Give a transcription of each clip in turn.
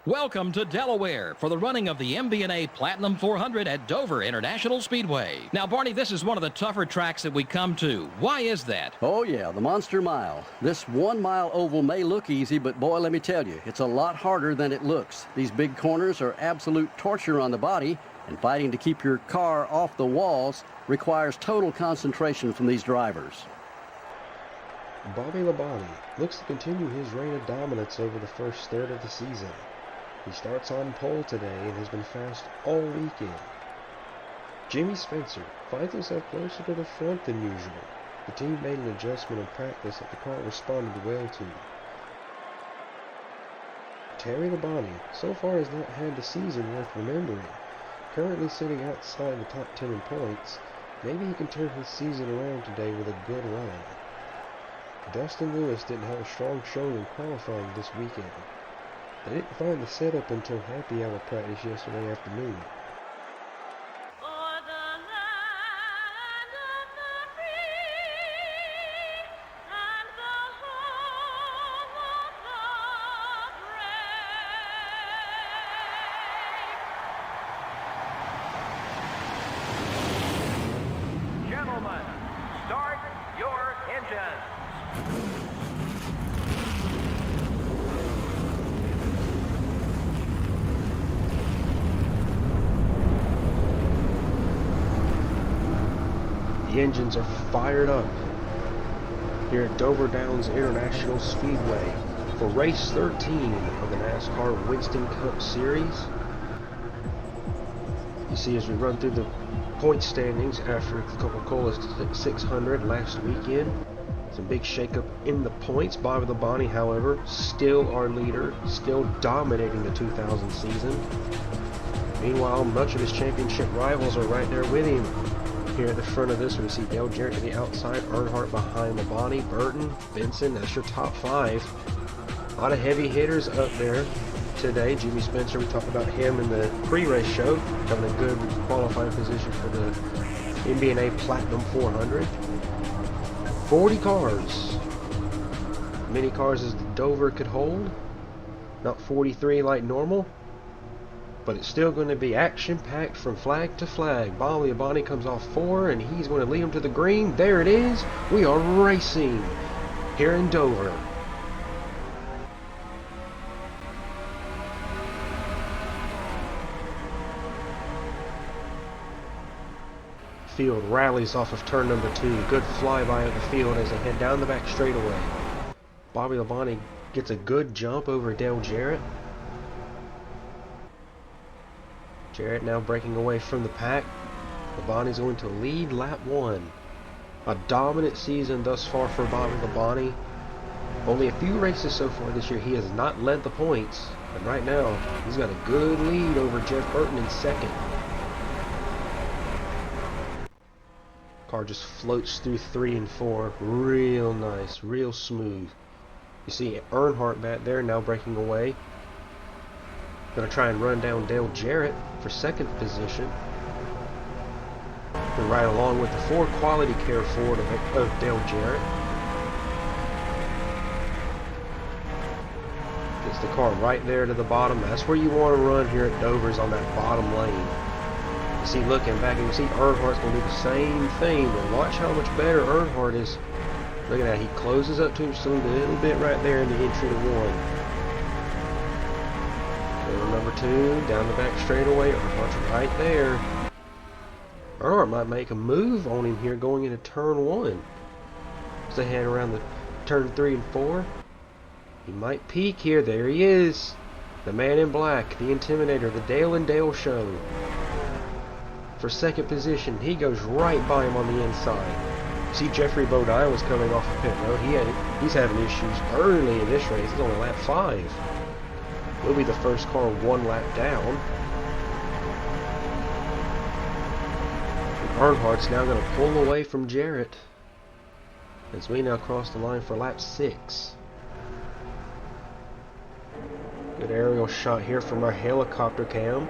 Welcome to Delaware for the running of the MBNA Platinum 400 at Dover International Speedway. Now, Barney, this is one of the tougher tracks that we come to. Why is that? Oh, yeah, the Monster Mile. This 1 mile oval may look easy, but boy, let me tell you, it's a lot harder than it looks. These big corners are absolute torture on the body, and fighting to keep your car off the walls requires total concentration from these drivers. Bobby Labonte looks to continue his reign of dominance over the first third of the season. He starts on pole today and has been fast all weekend. Jimmy Spencer finds himself closer to the front than usual. The team made an adjustment in practice that the car responded well to. Terry Labonte so far has not had the season worth remembering. Currently sitting outside the top 10 in points, maybe he can turn his season around today with a good run. Dustin Lewis didn't have a strong showing in qualifying this weekend. They didn't find the setup until happy hour practice yesterday afternoon. Gentlemen, start your engines. The engines are fired up here at Dover Downs International Speedway for race 13 of the NASCAR Winston Cup Series. You see, as we run through the point standings after the Coca-Cola 600 last weekend, some big shakeup in the points. Bobby Labonte, however, still our leader, still dominating the 2000 season. Meanwhile, much of his championship rivals are right there with him. Here at the front of this one, we see Dale Jarrett to the outside, Earnhardt behind Labonte, Burton, Benson. That's your top five. A lot of heavy hitters up there today. Jimmy Spencer, we talked about him in the pre-race show, having a good qualifying position for the MBNA Platinum 400. 40 cars. Many cars as Dover could hold. Not 43 like normal, but it's still going to be action-packed from flag to flag. Bobby Labonte comes off 4, and he's going to lead him to the green. There it is. We are racing here in Dover. Field rallies off of turn number 2. Good flyby of the field as they head down the back straightaway. Bobby Labonte gets a good jump over Dale Jarrett. Jarrett now breaking away from the pack. Labonte's going to lead lap 1. A dominant season thus far for Bobby Labonte. Only a few races so far this year he has not led the points. And right now, he's got a good lead over Jeff Burton in second. Car just floats through 3 and 4. Real nice, real smooth. You see Earnhardt back there now breaking away. Going to try and run down Dale Jarrett for second position. And right along with the Ford Quality Care Ford of Dale Jarrett. Gets the car right there to the bottom. That's where you want to run here at Dover's, on that bottom lane. You see, looking back, and you see Earnhardt's going to do the same thing. But watch how much better Earnhardt is. Look at that. He closes up to him just a little bit right there in the entry to 1. Number 2, down the back straightaway. Earnhardt's right there. Earnhardt might make a move on him here going into turn 1. As they head around the turn 3 and 4. He might peak here. There he is. The man in black, the Intimidator, the Dale and Dale show. For second position, he goes right by him on the inside. See, Jeffrey Bodine was coming off the pit road. He's having issues early in this race. He's only lap 5. We'll be the first car 1 lap down. And Earnhardt's now going to pull away from Jarrett as we now cross the line for lap 6. Good aerial shot here from our helicopter cam.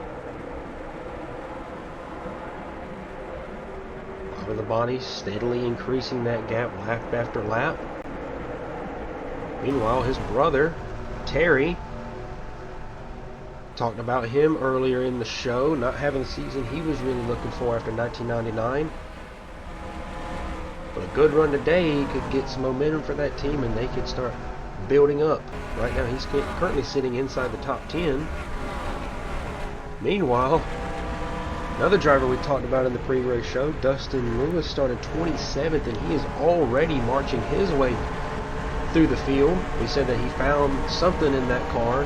Bobby Labonte steadily increasing that gap lap after lap. Meanwhile, his brother, Terry, Talked about him earlier in the show, not having the season he was really looking for after 1999. But a good run today could get some momentum for that team and they could start building up. Right now he's currently sitting inside the top 10. Meanwhile, another driver we talked about in the pre-race show, Dustin Lewis, started 27th and he is already marching his way through the field. We said that he found something in that car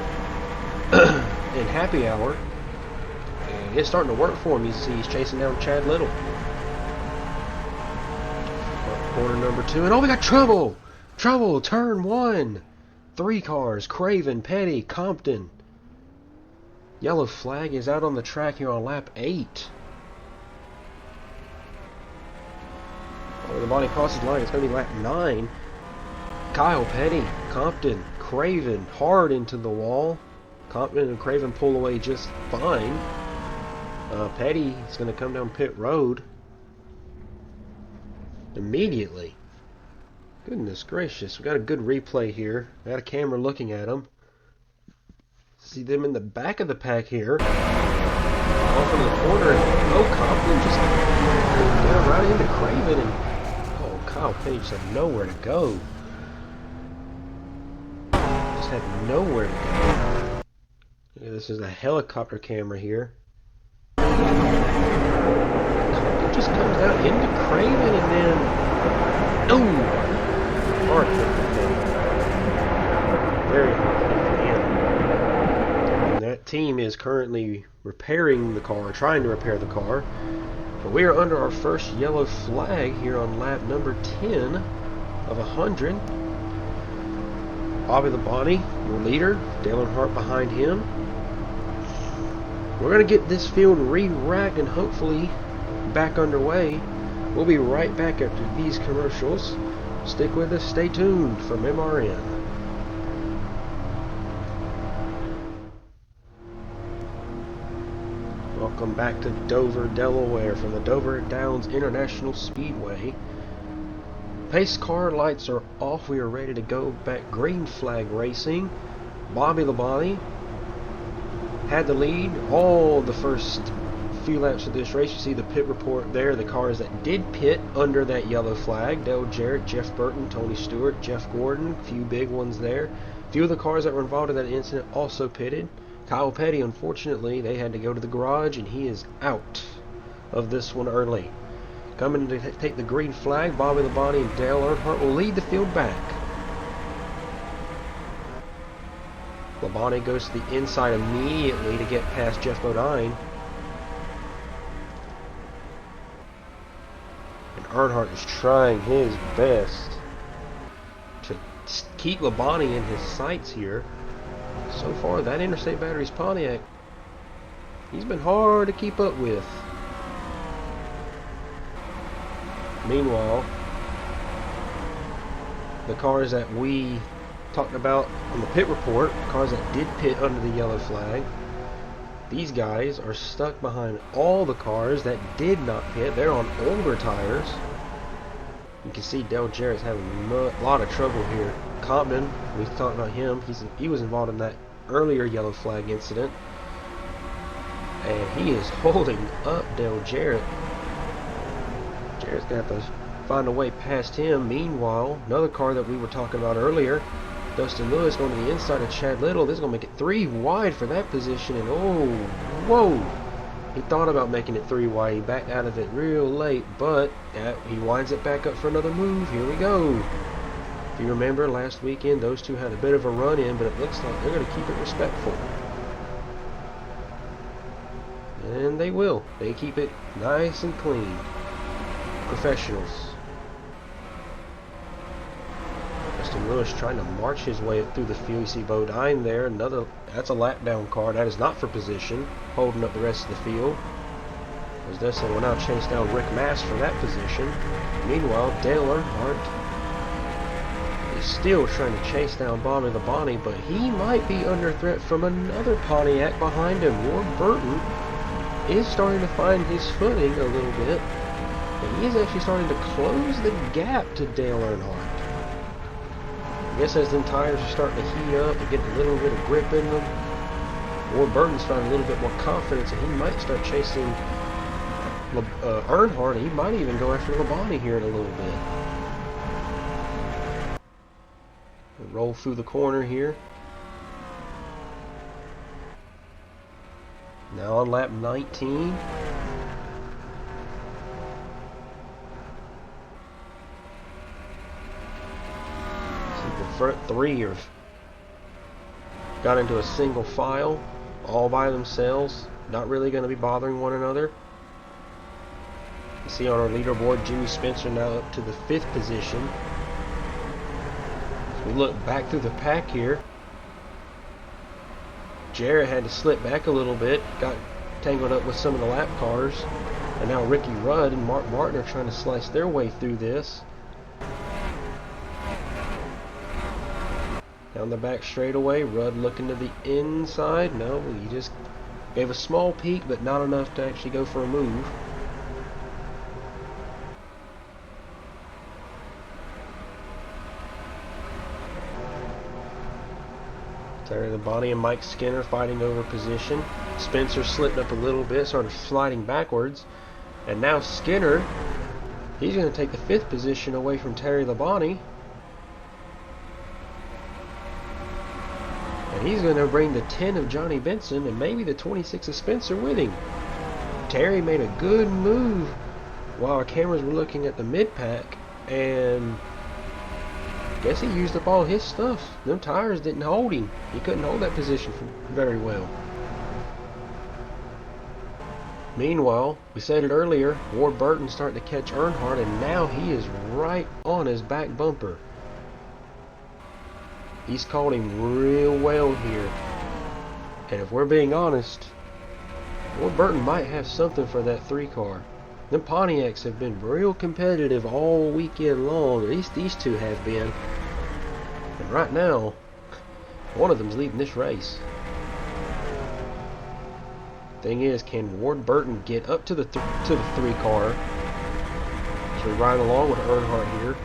in happy hour, and it's starting to work for him. You see he's chasing down Chad Little. Corner number 2, and oh, we got trouble! Trouble, turn 1. 3 cars, Craven, Petty, Compton. Yellow flag is out on the track here on lap 8. Oh, the body crosses the line, it's going to be lap 9. Kyle Petty, Compton, Craven, hard into the wall. Compton and Craven pull away just fine. Petty is going to come down pit road immediately. Goodness gracious, we got a good replay here. Got a camera looking at them. See them in the back of the pack here. Off into the corner, and oh, Compton just down right into Craven, and oh, Kyle Petty just had nowhere to go. Just had nowhere to go. Yeah, this is a helicopter camera here. Compton just comes out into Craven, and then oh, hard hit for him. Very hard hit for him. And that team is currently repairing the car, trying to repair the car. But we are under our first yellow flag here on lap number 10 of 100. Bobby Labonte, your leader. Dale Earnhardt behind him. We're going to get this field re-racked and hopefully back underway. We'll be right back after these commercials. Stick with us, stay tuned from MRN. Welcome back to Dover, Delaware from the Dover Downs International Speedway. Pace car lights are off. We are ready to go back green flag racing. Bobby Labonte had the lead all the first few laps of this race. You see the pit report there, the cars that did pit under that yellow flag: Dale Jarrett, Jeff Burton, Tony Stewart, Jeff Gordon, a few big ones there. A few of the cars that were involved in that incident also pitted. Kyle Petty, unfortunately, they had to go to the garage and he is out of this one early. Coming to take the green flag, Bobby Labonte and Dale Earnhardt will lead the field back. Labonte goes to the inside immediately to get past Jeff Bodine. And Earnhardt is trying his best to keep Labonte in his sights here. So far, that Interstate Batteries Pontiac, he's been hard to keep up with. Meanwhile, the cars that we talked about on the pit report, cars that did pit under the yellow flag, these guys are stuck behind all the cars that did not pit. They're on older tires. You can see Dale Jarrett's having a lot of trouble here. Compton, we talked about him. He was involved in that earlier yellow flag incident, and he is holding up Dale Jarrett. Jarrett's gonna have to find a way past him. Meanwhile, another car that we were talking about earlier, Dustin Lewis, going to the inside of Chad Little. This is going to make it 3 wide for that position. And oh, whoa! He thought about making it 3 wide. He backed out of it real late, but he winds it back up for another move. Here we go. If you remember last weekend, those two had a bit of a run-in, but it looks like they're going to keep it respectful. And they will. They keep it nice and clean. Professionals. Dustin Lewis trying to march his way through the field. You see Bodine there. That's a lap down car. That is not for position. Holding up the rest of the field. As Dustin will now chase down Rick Mast for that position. Meanwhile, Dale Earnhardt is still trying to chase down Bobby Labonte, but he might be under threat from another Pontiac behind him. Ward Burton is starting to find his footing a little bit. And he is actually starting to close the gap to Dale Earnhardt. I guess as the tires are starting to heat up and get a little bit of grip in them, Ward Burton's found a little bit more confidence, and he might start chasing Earnhardt. He might even go after Labonte here in a little bit. We'll roll through the corner here. Now on lap 19. The front three have got into a single file all by themselves, not really going to be bothering one another. You see on our leaderboard, Jimmy Spencer now up to the 5th position. As we look back through the pack here, Jarrett had to slip back a little bit, got tangled up with some of the lap cars, and now Ricky Rudd and Mark Martin are trying to slice their way through this. Down the back straightaway, Rudd looking to the inside. No, he just gave a small peek, but not enough to actually go for a move. Terry Labonte and Mike Skinner fighting over position. Spencer slipped up a little bit, started sliding backwards. And now Skinner, he's going to take the 5th position away from Terry Labonte. And he's going to bring the 10 of Johnny Benson and maybe the 26 of Spencer with him. Terry made a good move while our cameras were looking at the mid-pack, and I guess he used up all his stuff. Them tires didn't hold him. He couldn't hold that position very well. Meanwhile, we said it earlier, Ward Burton starting to catch Earnhardt, and now he is right on his back bumper. He's caught him real well here. And if we're being honest, Ward Burton might have something for that 3 car. Them Pontiacs have been real competitive all weekend long. At least these two have been. And right now, one of them's leading this race. Thing is, can Ward Burton get up to the 3 car? So we ride along with Earnhardt here.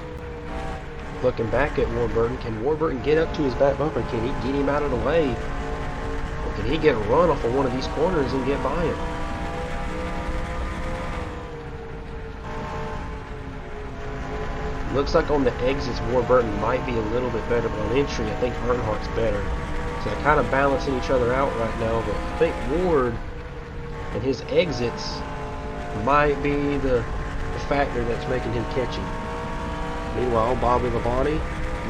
Looking back at Ward Burton, can Ward Burton get up to his back bumper? Can he get him out of the way? Or can he get a run off of one of these corners and get by him? Looks like on the exits, Ward Burton might be a little bit better, but on entry, I think Earnhardt's better. So they're kind of balancing each other out right now, but I think Ward and his exits might be the factor that's making him catchy. Meanwhile, Bobby Labonte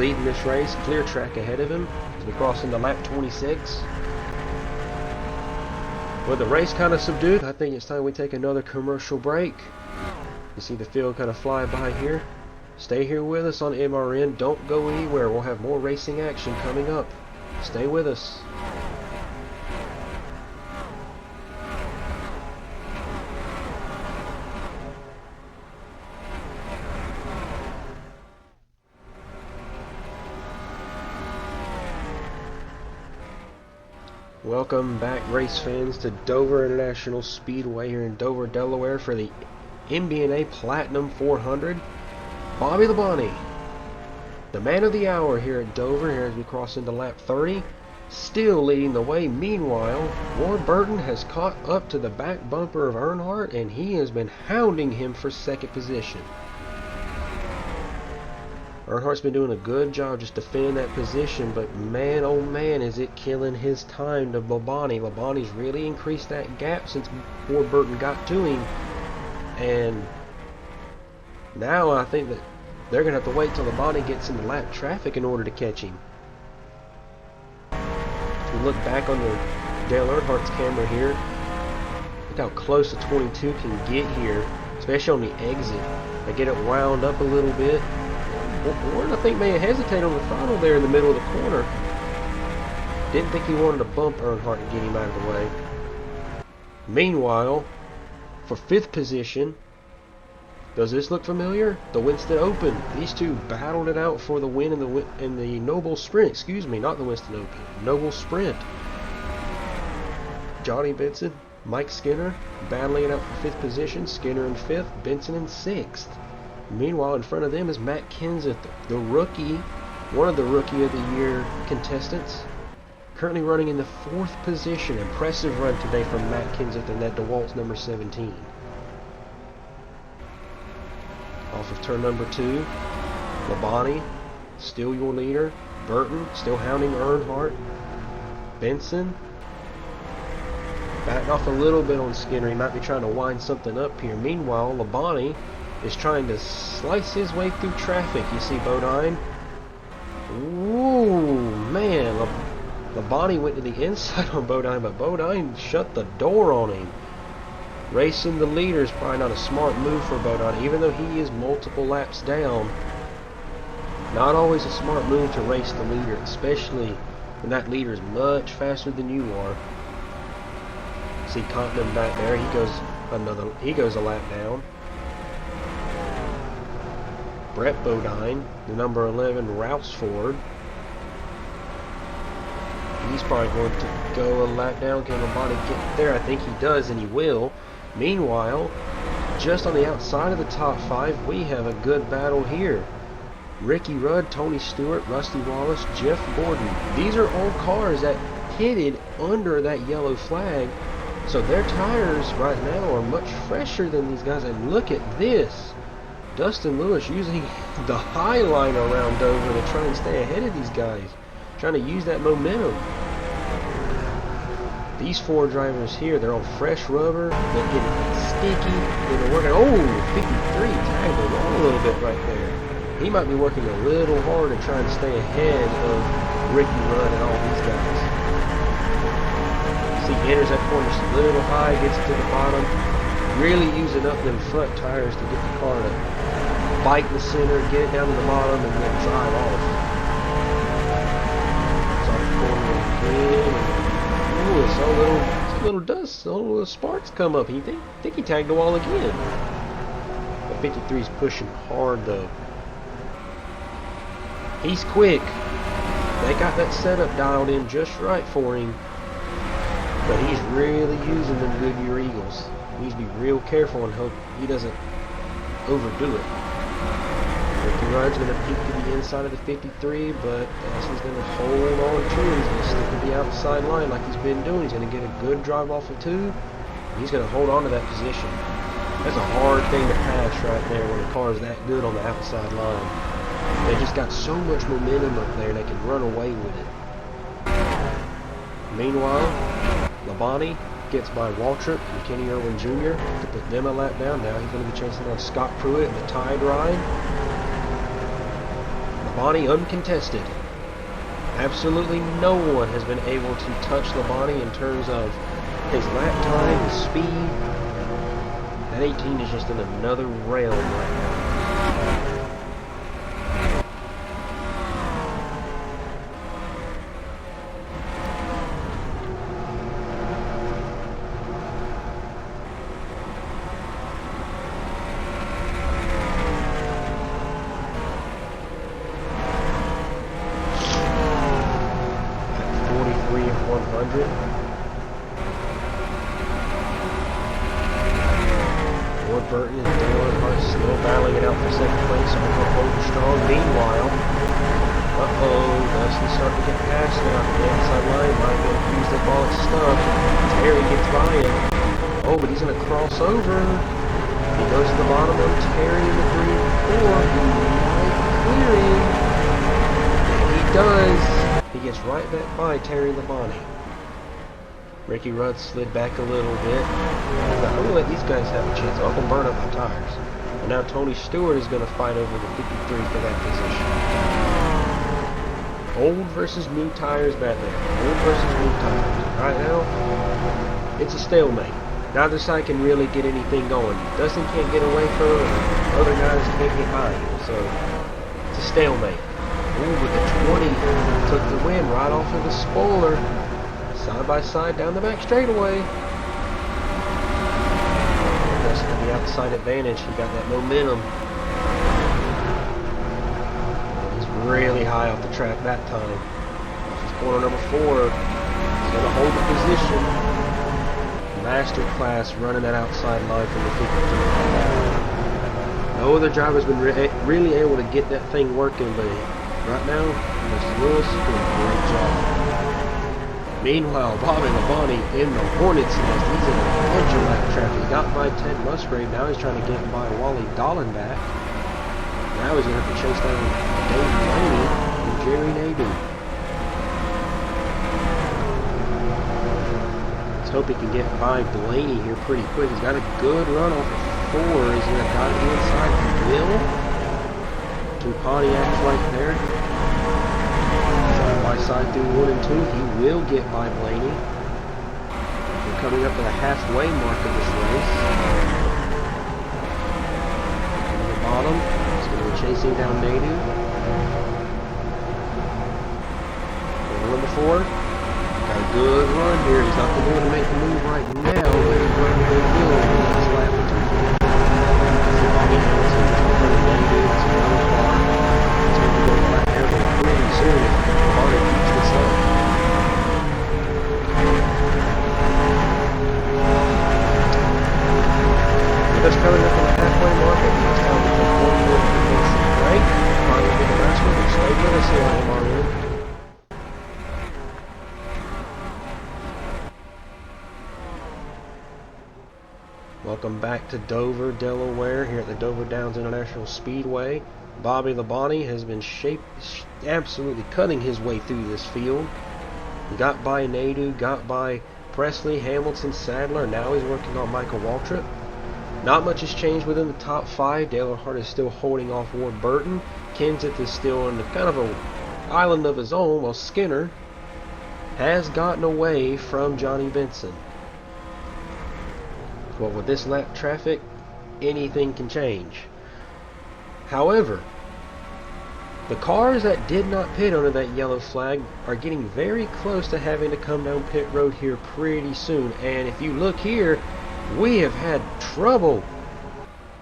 leading this race, clear track ahead of him as we cross into lap 26. With the race kind of subdued, I think it's time we take another commercial break. You see the field kind of fly by here. Stay here with us on MRN. Don't go anywhere. We'll have more racing action coming up. Stay with us. Welcome back, race fans, to Dover International Speedway here in Dover, Delaware for the MBNA Platinum 400. Bobby Labonte, the man of the hour here at Dover, here as we cross into lap 30, still leading the way. Meanwhile, Ward Burton has caught up to the back bumper of Earnhardt, and he has been hounding him for 2nd position. Earnhardt's been doing a good job just defending that position, but man, oh man, is it killing his time to Labonte. Labonte's really increased that gap since Ward Burton got to him, and now I think that they're going to have to wait till Labonte gets into lap traffic in order to catch him. If we look back on the Dale Earnhardt's camera here, look how close the 22 can get here, especially on the exit. They get it wound up a little bit. Ward, I think, may have hesitated on the throttle there in the middle of the corner. Didn't think he wanted to bump Earnhardt and get him out of the way. Meanwhile, for 5th position, does this look familiar? The Winston Open. These two battled it out for the win in the Noble Sprint. Excuse me, not the Winston Open. Noble Sprint. Johnny Benson, Mike Skinner battling it out for 5th position. Skinner in 5th, Benson in 6th. Meanwhile, in front of them is Matt Kenseth, the rookie, one of the Rookie of the Year contestants. Currently running in the 4th position. Impressive run today from Matt Kenseth and that DeWalt's number 17. Off of turn number 2. Labonte, still your leader. Burton, still hounding Earnhardt. Benson, backing off a little bit on Skinner. He might be trying to wind something up here. Meanwhile, Labonte is trying to slice his way through traffic. You see Bodine. Ooh, man. Labonte went to the inside on Bodine, but Bodine shut the door on him. Racing the leader is probably not a smart move for Bodine, even though he is multiple laps down. Not always a smart move to race the leader, especially when that leader is much faster than you are. See Compton back there. He goes a lap down. Brett Bodine, the number 11 Rouseford. He's probably going to go a lap down. Can Labonte get there? I think he does, and he will. Meanwhile, just on the outside of the top 5, we have a good battle here. Ricky Rudd, Tony Stewart, Rusty Wallace, Jeff Gordon. These are all cars that pitted under that yellow flag, so their tires right now are much fresher than these guys. And look at this. Dustin Lewis using the high line around Dover to try and stay ahead of these guys, trying to use that momentum. These 4 drivers here, they're on fresh rubber. They're getting sticky. They're working. Oh, 53 tagged along a little bit right there. He might be working a little hard to try and stay ahead of Ricky Rudd and all these guys. See, enters that corner just a little high, gets to the bottom. Really using up them front tires to get the car to bite the center, get it down to the bottom, and then drive off. It's off the corner again. Ooh, it's a little dust, a little sparks come up. He think he tagged the wall again. But 53's pushing hard though. He's quick. They got that setup dialed in just right for him. But he's really using them Goodyear Eagles. He needs to be real careful and hope he doesn't overdo it. Ricky Rudd's going to peek to the inside of the 53, but Dawson's going to hold on to it. He's going to stick to the outside line like he's been doing. He's going to get a good drive off of 2. And he's going to hold on to that position. That's a hard thing to pass right there when the car is that good on the outside line. They just got so much momentum up there, they can run away with it. Meanwhile, Labonte gets by Waltrip and Kenny Irwin Jr. to put them a lap down. Now he's going to be chasing down Scott Pruitt in the Tide ride. Labonte uncontested. Absolutely no one has been able to touch Labonte in terms of his lap time, his speed. That 18 is just in another realm right now. Burton and Dale Earnhardt still battling it out for second place. Earnhardt holding strong. Meanwhile, Dustin's starting to get past now. The inside line might be able to use the ball at stuff. Terry gets by him. Oh, but he's going to cross over. He goes to the bottom of Terry in the 3 and 4. He might clear him. And he does. He gets right back by Terry Labonte. Ricky Rudd slid back a little bit. I'm going to let these guys have a chance. I'm going to burn up my tires. And now Tony Stewart is going to fight over the 53 for that position. Old versus new tires back there. Old versus new tires. Right now, it's a stalemate. Neither side can really get anything going. Dustin can't get away from him, and other guys can't get by him. So, it's a stalemate. Ooh, but the 20 took the win right off of the spoiler. Side by side down the back straightaway. Dustin on the outside advantage. He got that momentum. He's really high off the track that time. Off his corner number 4. He's going to hold the position. Masterclass running that outside line from the 53. No other driver's been really able to get that thing working, but right now, Mr. Lewis is doing a great job. Meanwhile, Bobby Labonte in the Hornet's Nest. He's in a bunch of lap traffic. He got by Ted Musgrave. Now he's trying to get by Wally Dallenbach. Now he's going to have to chase down Dave Blaney and Jerry Nadeau. Let's hope he can get by Blaney here pretty quick. He's got a good run off of 4. He's going to got it inside. He will. 2 Pontiacs right there. Side by side through 1 and 2. He will get by Blaney. We're coming up to the halfway mark of this race. On the bottom, he's going to be chasing down Nadeau. Number 4. Got a good run here. He's not going to be able to make the move right now, but he's running a good deal on this lap or 2. Bobby Hamilton in front of Nadeau. It's another car. It's going to go flat airborne pretty soon if Bobby keeps this up. Just coming up on the halfway mark, and it's time to take 1 more break. Finally get the last one. Stay with us here on MRN. Welcome back to Dover, Delaware, here at the Dover Downs International Speedway. Bobby Labonte has been absolutely cutting his way through this field. He got by Nadeau, got by Presley, Hamilton, Sadler. Now he's working on Michael Waltrip. Not much has changed within the top 5. Dale Earnhardt is still holding off Ward Burton. Kenseth is still on kind of an island of his own, while Skinner has gotten away from Johnny Benson. Well, with this lap traffic, anything can change. However, the cars that did not pit under that yellow flag are getting very close to having to come down pit road here pretty soon. And if you look here, we have had trouble.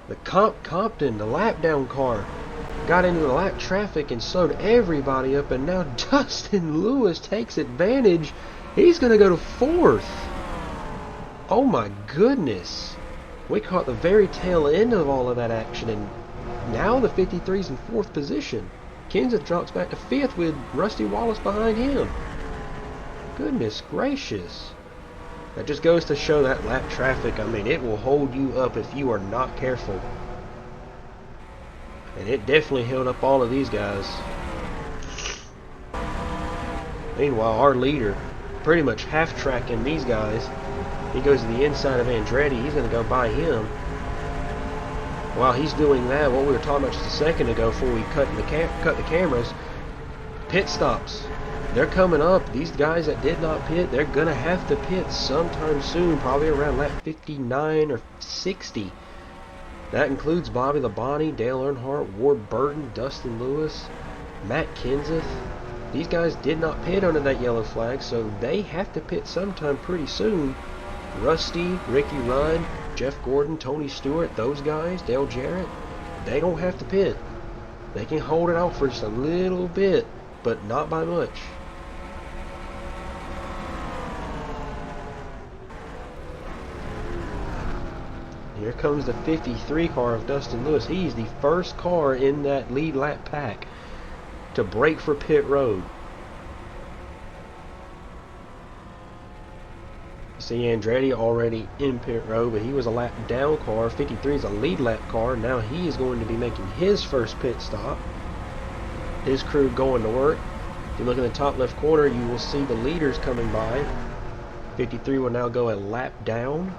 The Compton, the lap down car, got into the lap traffic and slowed everybody up, and now Dustin Lewis takes advantage. He's going to go to 4th. Oh my goodness. We caught the very tail end of all of that action, and now the 53's in 4th position. Kenseth drops back to 5th with Rusty Wallace behind him. Goodness gracious. That just goes to show that lap traffic, I mean, it will hold you up if you are not careful. And it definitely held up all of these guys. Meanwhile, our leader pretty much half-tracking these guys. He goes to the inside of Andretti. He's going to go by him. While he's doing that, what we were talking about just a second ago before we cut the cameras, pit stops. They're coming up. These guys that did not pit, they're going to have to pit sometime soon, probably around lap 59 or 60. That includes Bobby Labonte, Dale Earnhardt, Ward Burton, Dustin Lewis, Matt Kenseth. These guys did not pit under that yellow flag, so they have to pit sometime pretty soon. Rusty, Ricky Rudd, Jeff Gordon, Tony Stewart, those guys, Dale Jarrett, they don't have to pit. They can hold it out for just a little bit, but not by much. Here comes the 53 car of Dustin Lewis. He's the first car in that lead lap pack to break for pit road. See Andretti already in pit road, but he was a lap down car. 53 is a lead lap car. Now he is going to be making his first pit stop. His crew going to work. If you look in the top left corner, you will see the leaders coming by. 53 will now go a lap down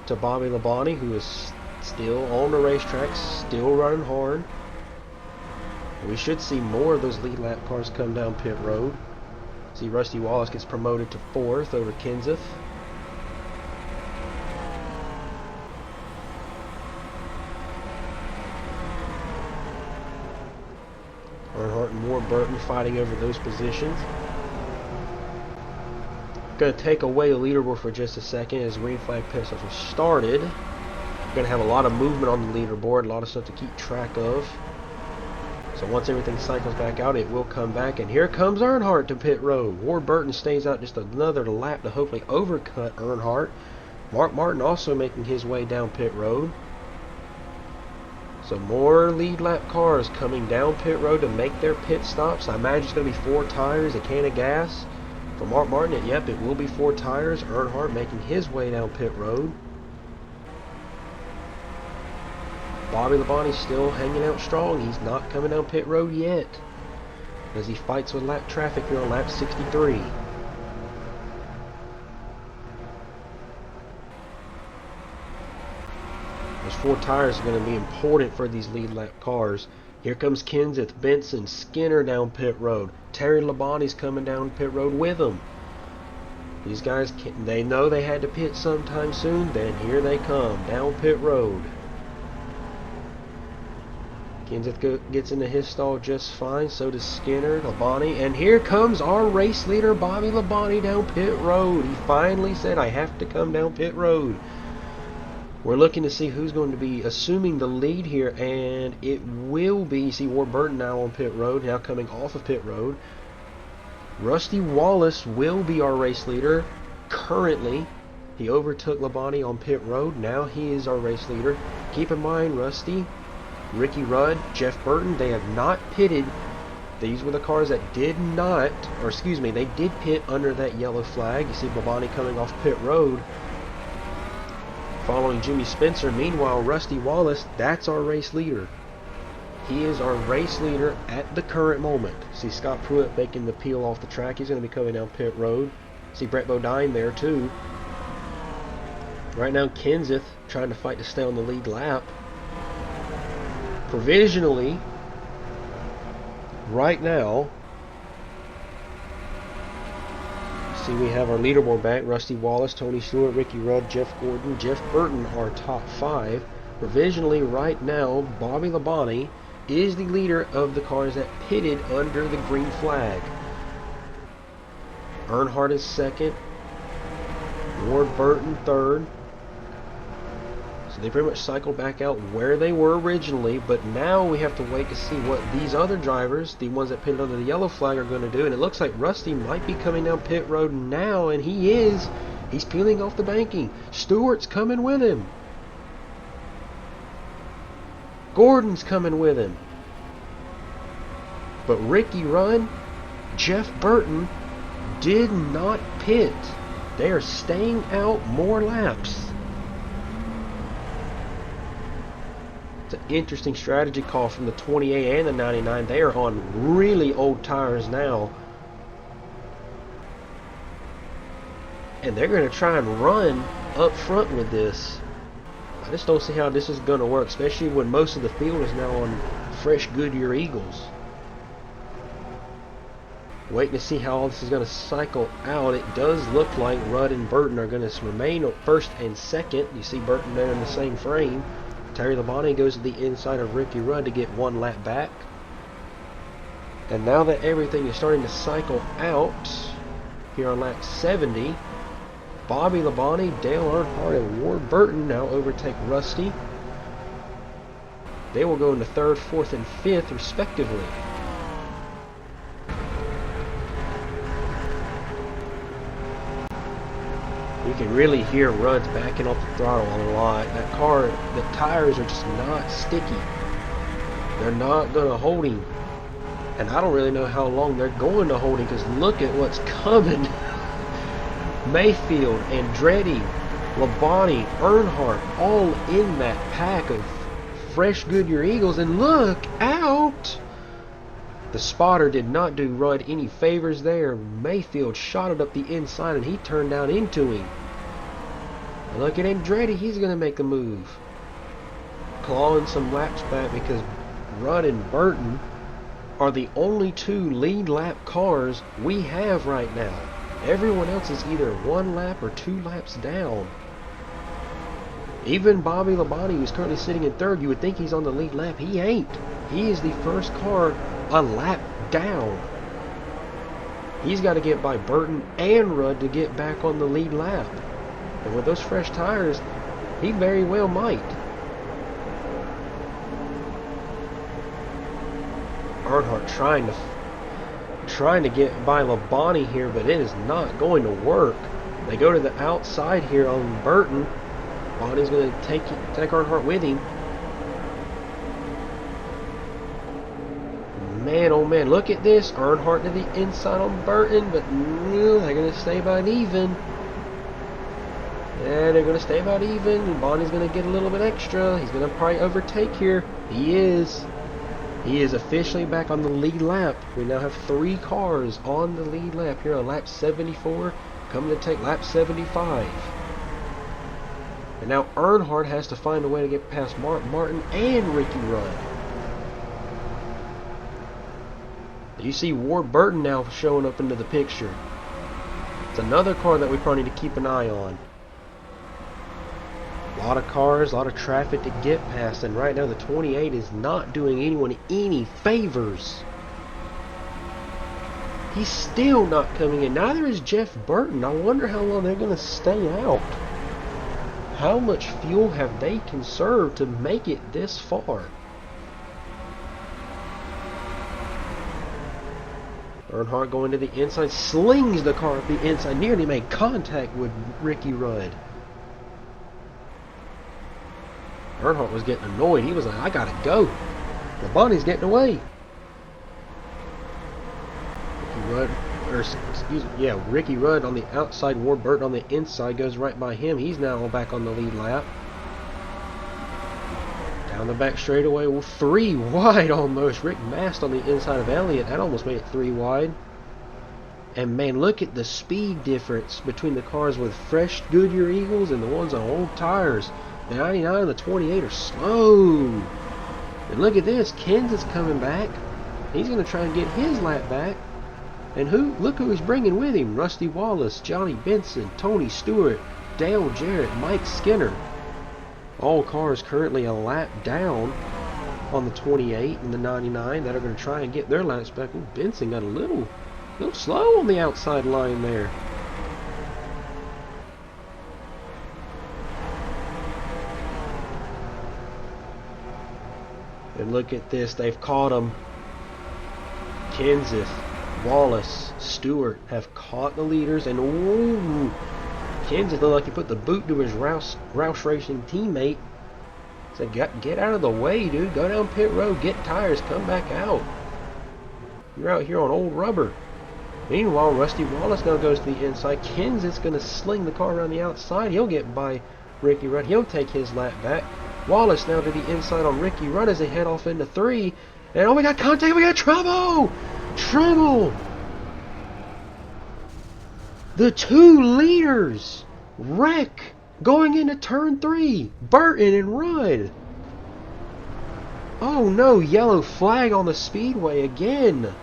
to Bobby Labonte, who is still on the racetrack, still running hard. We should see more of those lead lap cars come down pit road. See Rusty Wallace gets promoted to 4th over Kenseth. Earnhardt and Ward Burton fighting over those positions. Going to take away the leaderboard for just a second as green flag pit stops are started. Going to have a lot of movement on the leaderboard, a lot of stuff to keep track of. So once everything cycles back out, it will come back. And here comes Earnhardt to pit road. Ward Burton stays out just another lap to hopefully overcut Earnhardt. Mark Martin also making his way down pit road. So more lead lap cars coming down pit road to make their pit stops. I imagine it's going to be 4 tires, a can of gas. For Mark Martin, yep, it will be 4 tires. Earnhardt making his way down pit road. Bobby Labonte's still hanging out strong. He's not coming down pit road yet, as he fights with lap traffic here on lap 63. Those 4 tires are going to be important for these lead lap cars. Here comes Kenseth, Benson, Skinner down pit road. Terry Labonte's coming down pit road with them. These guys, they know they had to pit sometime soon. Then here they come down pit road. Kenseth gets into his stall just fine. So does Skinner, Labonte. And here comes our race leader, Bobby Labonte, down pit road. He finally said, I have to come down pit road. We're looking to see who's going to be assuming the lead here. And it will be, you see Ward Burton now on pit road, now coming off of pit road. Rusty Wallace will be our race leader currently. He overtook Labonte on pit road. Now he is our race leader. Keep in mind, Rusty, Ricky Rudd, Jeff Burton, they have not pitted. These were the cars that did not, or excuse me, they did pit under that yellow flag. You see Labonte coming off pit road, following Jimmy Spencer. Meanwhile, Rusty Wallace, that's our race leader. He is our race leader at the current moment. See Scott Pruitt making the peel off the track. He's going to be coming down pit road. See Brett Bodine there too. Right now, Kenseth trying to fight to stay on the lead lap. Provisionally, right now, see we have our leaderboard back. Rusty Wallace, Tony Stewart, Ricky Rudd, Jeff Gordon, Jeff Burton are top 5. Provisionally right now, Bobby Labonte is the leader of the cars that pitted under the green flag. Earnhardt is second. Ward Burton third. So they pretty much cycled back out where they were originally, but now we have to wait to see what these other drivers, the ones that pitted under the yellow flag, are going to do. And it looks like Rusty might be coming down pit road now, and he is. He's peeling off the banking. Stewart's coming with him. Gordon's coming with him. But Ricky Rudd, Jeff Burton did not pit. They are staying out more laps. It's an interesting strategy call from the 28 and the 99. They are on really old tires now. And they're going to try and run up front with this. I just don't see how this is going to work, especially when most of the field is now on fresh Goodyear Eagles. Waiting to see how all this is going to cycle out. It does look like Rudd and Burton are going to remain first and second. You see Burton there in the same frame. Terry Labonte goes to the inside of Ricky Rudd to get 1 lap back. And now that everything is starting to cycle out here on lap 70, Bobby Labonte, Dale Earnhardt, and Ward Burton now overtake Rusty. They will go into 3rd, 4th, and 5th respectively. You can really hear Rudd's backing off the throttle a lot. That car, the tires are just not sticky. They're not going to hold him. And I don't really know how long they're going to hold him, because look at what's coming. Mayfield, Andretti, Labonte, Earnhardt, all in that pack of fresh Goodyear Eagles. And look out! The spotter did not do Rudd any favors there. Mayfield shot it up the inside and he turned down into him. And look at Andretti, he's going to make a move. Clawing some laps back, because Rudd and Burton are the only 2 lead lap cars we have right now. Everyone else is either 1 lap or 2 laps down. Even Bobby Labonte, who's currently sitting in 3rd, you would think he's on the lead lap. He ain't. He is the first car a lap down. He's got to get by Burton and Rudd to get back on the lead lap. And with those fresh tires, he very well might. Earnhardt trying to get by Labonte here, but it is not going to work. They go to the outside here on Burton. Labonte's going to take Earnhardt with him. man, oh man, look at this. Earnhardt to the inside on Burton, but no, they're going to stay about even. Yeah, they're going to stay about even, and Bonnie's going to get a little bit extra. He's going to probably overtake here. He is. He is officially back on the lead lap. We now have 3 cars on the lead lap here on lap 74, coming to take lap 75. And now Earnhardt has to find a way to get past Martin and Ricky Rudd. You see Ward Burton now showing up into the picture. It's another car that we probably need to keep an eye on. A lot of cars, a lot of traffic to get past, and right now the 28 is not doing anyone any favors. He's still not coming in. Neither is Jeff Burton. I wonder how long they're going to stay out. How much fuel have they conserved to make it this far? Earnhardt going to the inside, slings the car up the inside, nearly made contact with Ricky Rudd. Earnhardt was getting annoyed. He was like, I gotta go. The Bonnie's getting away. Ricky Rudd on the outside, Ward Burton on the inside, goes right by him. He's now back on the lead lap. Down the back straightaway, well, 3 wide almost. Rick Mast on the inside of Elliott. That almost made it 3 wide. And man, look at the speed difference between the cars with fresh Goodyear Eagles and the ones on old tires. The 99 and the 28 are slow. And look at this. Kenseth's coming back. He's going to try and get his lap back. And look who he's bringing with him. Rusty Wallace, Johnny Benson, Tony Stewart, Dale Jarrett, Mike Skinner. All cars currently a lap down on the 28 and the 99 that are going to try and get their laps back. Ooh, Benson got a little slow on the outside line there. And look at this, they've caught him. Kenseth, Wallace, Stewart have caught the leaders, and ooh, Kenseth looked like he put the boot to his Roush Racing teammate. Said, get out of the way, dude. Go down pit road, get tires, come back out. You're out here on old rubber. Meanwhile, Rusty Wallace now goes to the inside. Kenseth's going to sling the car around the outside. He'll get by Ricky Rudd. He'll take his lap back. Wallace now to the inside on Ricky Rudd as they head off into 3. And oh, we got contact. We got trouble. Trouble. The 2 leaders wreck going into turn 3. Burton and Rudd. Oh no, yellow flag on the speedway again.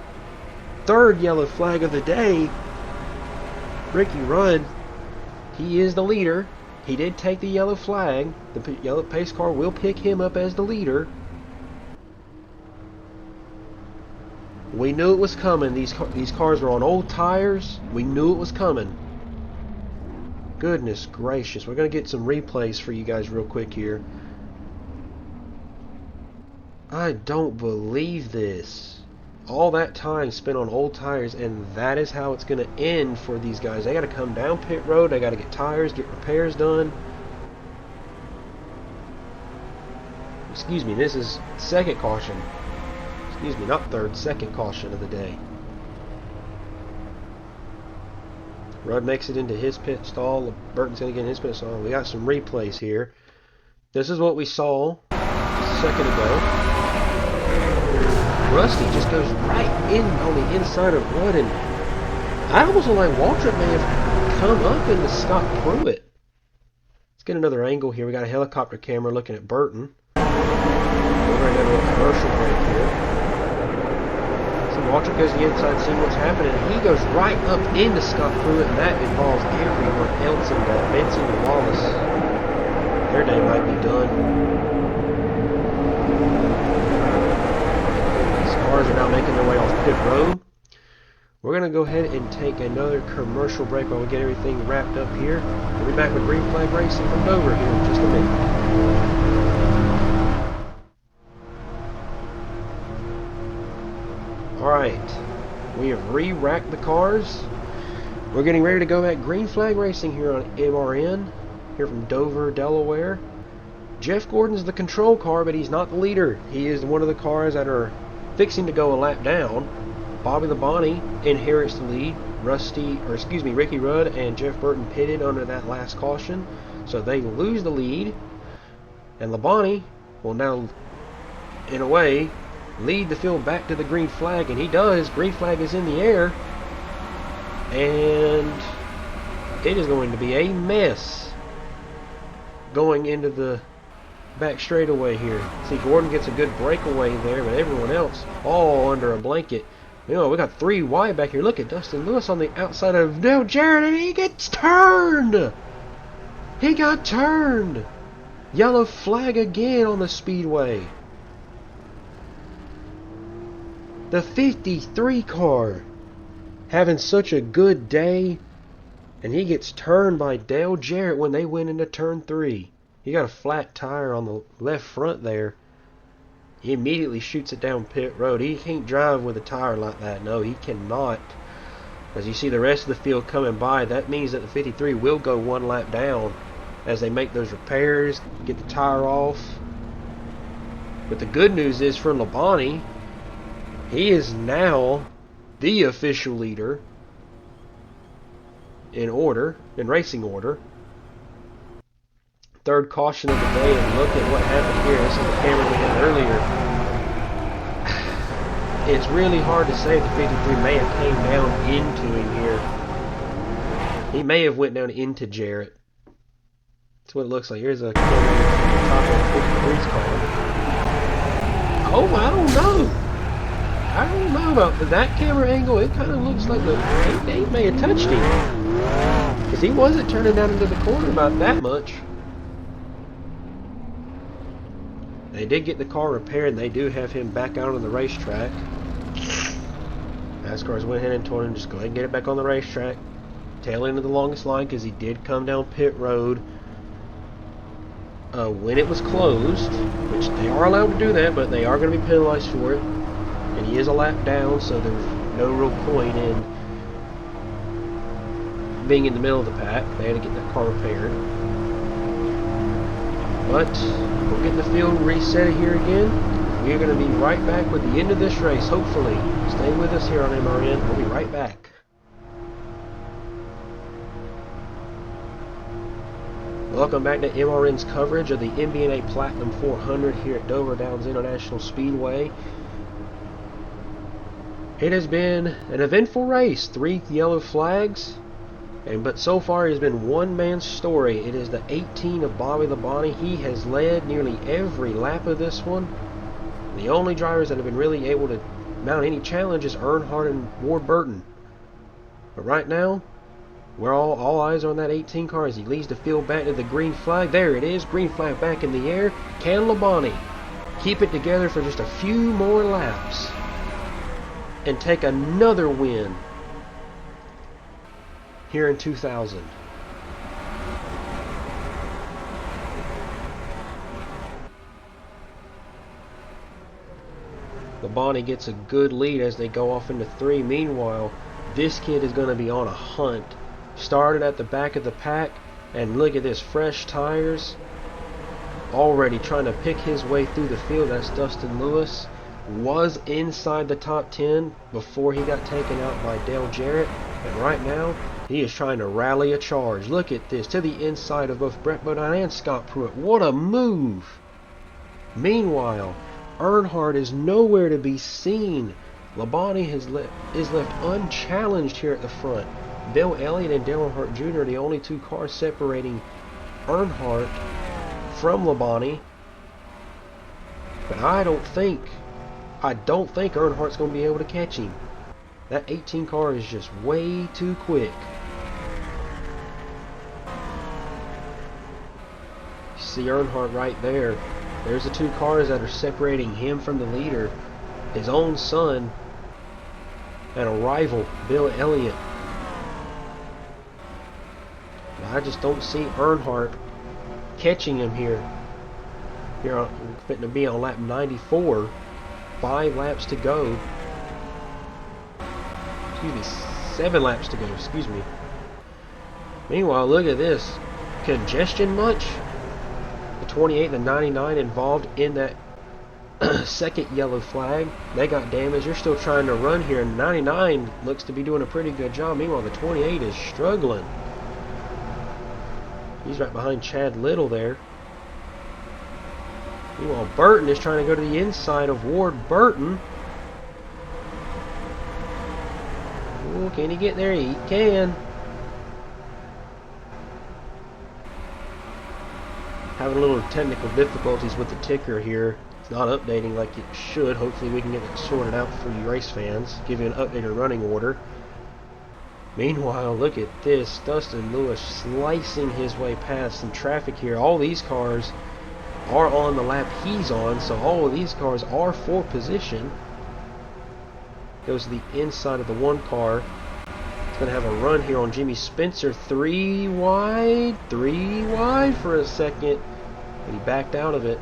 3rd yellow flag of the day. Ricky Rudd, he is the leader. He did take the yellow flag. The yellow pace car will pick him up as the leader. We knew it was coming. These cars were on old tires. We knew it was coming. Goodness gracious. We're going to get some replays for you guys real quick here. I don't believe this. All that time spent on old tires, and that is how it's going to end for these guys. They got to come down pit road. They got to get tires, get repairs done. Excuse me, this is 2nd caution. Excuse me, not 3rd, 2nd caution of the day. Rudd makes it into his pit stall. Burton's going to get in his pit stall. We got some replays here. This is what we saw just a second ago. Rusty just goes right in on the inside of Rudd, and I almost look like Waltrip may have come up into Scott Pruitt. Let's get another angle here. We got a helicopter camera looking at Burton. We're going to go to a commercial break here. So Waltrip goes to the inside, seeing what's happening, and he goes right up into Scott Pruitt, and that involves everyone else in that. Benson and Wallace, their day might be done. Cars are now making their way off pit road. We're going to go ahead and take another commercial break while we get everything wrapped up here. We'll be back with Green Flag Racing from Dover here in just a minute. Alright, we have re-racked the cars. We're getting ready to go at Green Flag Racing here on MRN, here from Dover, Delaware. Jeff Gordon's the control car, but he's not the leader. He is one of the cars that are fixing to go a lap down. Bobby Labonte inherits the lead. Ricky Rudd and Jeff Burton pitted under that last caution, so they lose the lead. And Labonte will now, in a way, lead the field back to the green flag, and he does. Green flag is in the air, and it is going to be a mess going into the back straightaway here. See, Gordon gets a good breakaway there, but everyone else all under a blanket. You know, we got 3 wide back here. Look at Dustin Lewis on the outside of Dale Jarrett, and he gets turned. He got turned. Yellow flag again on the speedway. The 53 car having such a good day, and he gets turned by Dale Jarrett when they went into turn 3. He got a flat tire on the left front there. He immediately shoots it down pit road. He can't drive with a tire like that. No, he cannot. As you see the rest of the field coming by, that means that the 53 will go 1 lap down as they make those repairs, get the tire off. But the good news is for Labonte, he is now the official leader in racing order. 3rd caution of the day, and look at what happened here. This is the camera we had earlier. It's really hard to say if the 53 may have came down into him here. He may have went down into Jarrett. That's what it looks like. Here's a camera on the top of the 53's car. Oh, I don't know. I don't know about that camera angle. It kind of looks like they may have touched him, because he wasn't turning down into the corner about that much. They did get the car repaired, and they do have him back out on the racetrack. NASCAR's went ahead and told him just go ahead and get it back on the racetrack. Tail end of the longest line, because he did come down pit road when it was closed, which they are allowed to do that, but they are going to be penalized for it. And he is a lap down, so there's no real point in being in the middle of the pack. They had to get that car repaired. But we'll get the field reset here again. We're going to be right back with the end of this race, hopefully. Stay with us here on MRN. We'll be right back. Welcome back to MRN's coverage of the MBNA Platinum 400 here at Dover Downs International Speedway. It has been an eventful race. 3 yellow flags. But so far it has been one man's story. It is the 18 of Bobby Labonte. He has led nearly every lap of this one. The only drivers that have been really able to mount any challenge is Earnhardt and Ward Burton. But right now, we're all eyes on that 18 car as he leads the field back to the green flag. There it is, green flag back in the air. Can Labonte keep it together for just a few more laps and take another win here in 2000? Labonte gets a good lead as they go off into 3. Meanwhile, this kid is going to be on a hunt. Started at the back of the pack, and look at this, fresh tires. Already trying to pick his way through the field. That's Dustin Lewis. Was inside the top 10 before he got taken out by Dale Jarrett. And right now, he is trying to rally a charge. Look at this, to the inside of both Brett Bodine and Scott Pruitt. What a move! Meanwhile, Earnhardt is nowhere to be seen. Labonte is left unchallenged here at the front. Bill Elliott and Dale Earnhardt Jr. are the only 2 cars separating Earnhardt from Labonte. But I don't think Earnhardt's going to be able to catch him. That 18 car is just way too quick. You see Earnhardt right there. There's the 2 cars that are separating him from the leader. His own son and a rival, Bill Elliott. I just don't see Earnhardt catching him here. Here, fitting to be on lap 94. 5 laps to go. Excuse me, 7 laps to go, excuse me. Meanwhile, look at this. Congestion much? The 28 and the 99 involved in that Second yellow flag. They got damage. They're still trying to run here. 99 looks to be doing a pretty good job. Meanwhile, the 28 is struggling. He's right behind Chad Little there. Meanwhile, Burton is trying to go to the inside of Ward Burton. Ooh, can he get there? He can. Having a little technical difficulties with the ticker here. It's not updating like it should. Hopefully we can get it sorted out for you race fans. Give you an updated running order. Meanwhile, look at this. Dustin Lewis slicing his way past some traffic here. All these cars are on the lap he's on, so all of these cars are for position. Goes to the inside of the one car. It's going to have a run here on Jimmy Spencer. 3 wide for a second, but he backed out of it.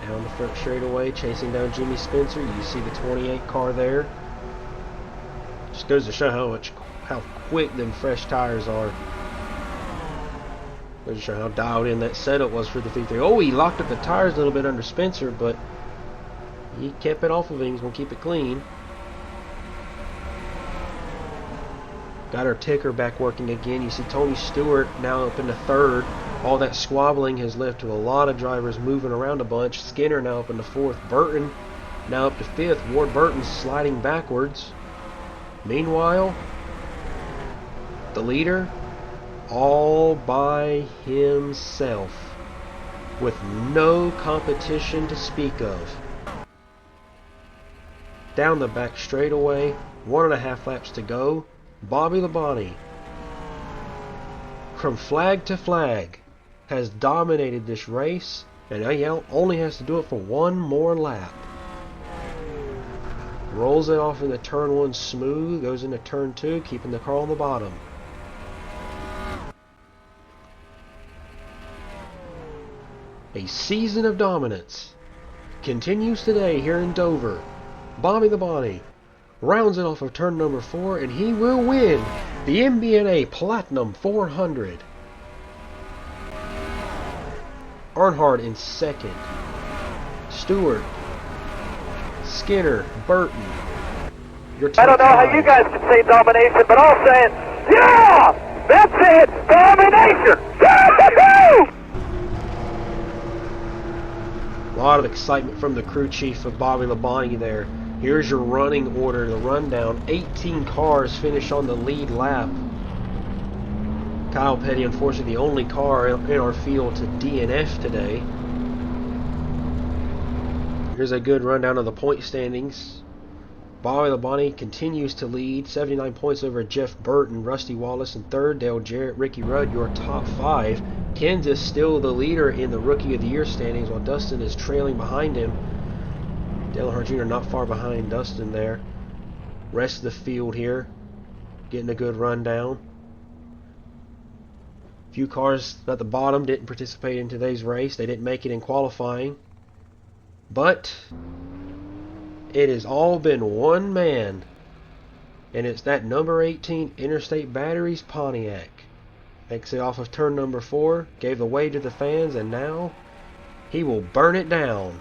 Down the front straightaway, chasing down Jimmy Spencer. You see the 28 car there. Just goes to show how quick them fresh tires are. Goes to show how dialed in that setup was for the 53. Oh, he locked up the tires a little bit under Spencer, but he kept it off of him. He's going to keep it clean. Got our ticker back working again. You see Tony Stewart now up into third. All that squabbling has led to a lot of drivers moving around a bunch. Skinner now up into fourth. Burton now up to fifth. Ward Burton sliding backwards. Meanwhile, the leader all by himself with no competition to speak of. Down the back straightaway, 1.5 laps to go. Bobby Labonte, from flag to flag, has dominated this race, and now he only has to do it for one more lap. Rolls it off into turn 1 smooth, goes into turn 2, keeping the car on the bottom. A season of dominance continues today here in Dover. Bobby Labonte rounds it off of turn number 4, and he will win the MBNA Platinum 400. Earnhardt in second. Stewart, Skinner, Burton. I don't know how you guys can say domination, but I'm saying, yeah! That's it! Domination! A lot of excitement from the crew chief of Bobby Labonte there. Here's your running order, the rundown. 18 cars finish on the lead lap. Kyle Petty, unfortunately, the only car in our field to DNF today. Here's a good rundown of the point standings. Bobby Labonte continues to lead, 79 points over Jeff Burton, Rusty Wallace in third, Dale Jarrett, Ricky Rudd, your top 5. Kansas still the leader in the Rookie of the Year standings, while Dustin is trailing behind him. Dale Earnhardt Jr. not far behind Dustin there. Rest of the field here, getting a good rundown. Few cars at the bottom didn't participate in today's race. They didn't make it in qualifying. But it has all been one man, and it's that number 18 Interstate Batteries Pontiac. Exit off of turn number 4, gave the way to the fans, and now he will burn it down.